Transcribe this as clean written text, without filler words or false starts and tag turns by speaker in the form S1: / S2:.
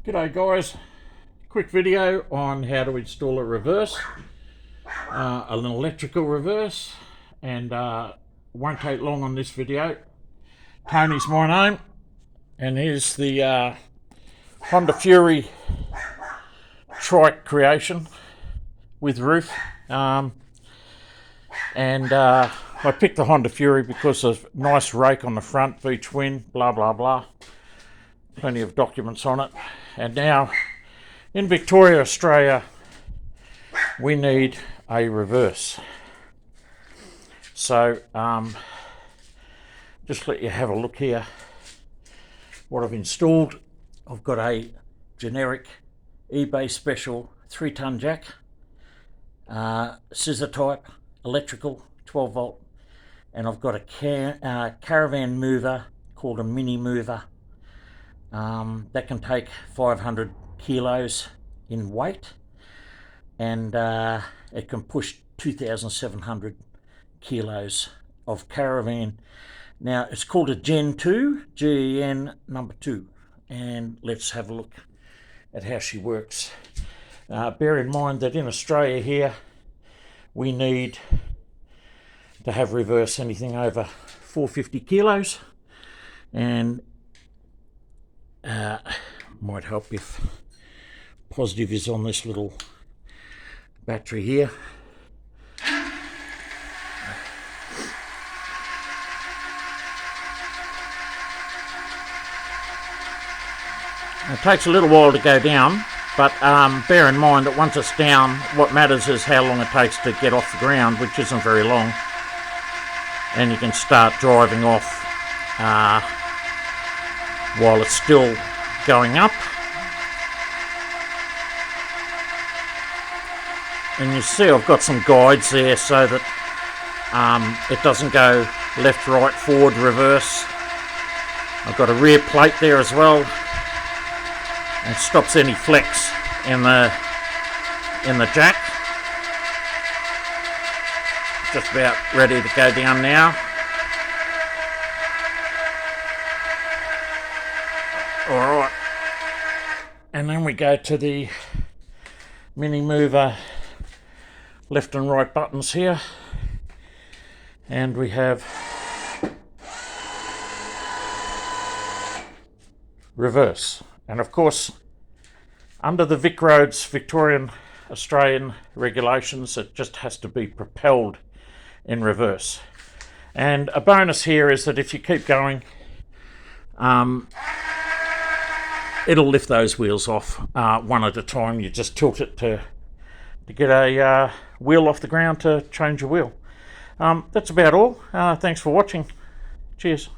S1: G'day guys, quick video on how to install a reverse, an electrical reverse, and won't take long on this video. Tony's my name, and here's the Honda Fury trike creation with roof. I picked the Honda Fury because of nice rake on the front, V twin, blah blah blah. Plenty of documents on it. And now in Victoria, Australia, we need a reverse. So just let you have a look here what I've installed. I've got a generic eBay special 3-ton jack, scissor type, electrical, 12 volt, and I've got a caravan mover called a mini mover. That can take 500 kilos in weight, and it can push 2,700 kilos of caravan. Now it's called a Gen 2, GEN number 2, and let's have a look at how she works. Bear in mind that in Australia here we need to have reverse anything over 450 kilos, and might help if positive is on this little battery here. It takes a little while to go down, but bear in mind that once it's down, what matters is how long it takes to get off the ground, which isn't very long, and you can start driving off while it's still going up. And you see I've got some guides there so that it doesn't go left, right, forward, reverse. I've got a rear plate there as well, and stops any flex in the jack. Just about ready to go down now. Alright, and then we go to the mini mover left and right buttons here, and we have reverse. And of course, under the Vic Roads Victorian Australian regulations, it just has to be propelled in reverse. And a bonus here is that if you keep going, it'll lift those wheels off one at a time. You just tilt it to get a wheel off the ground to change your wheel. That's about all. Thanks for watching. Cheers.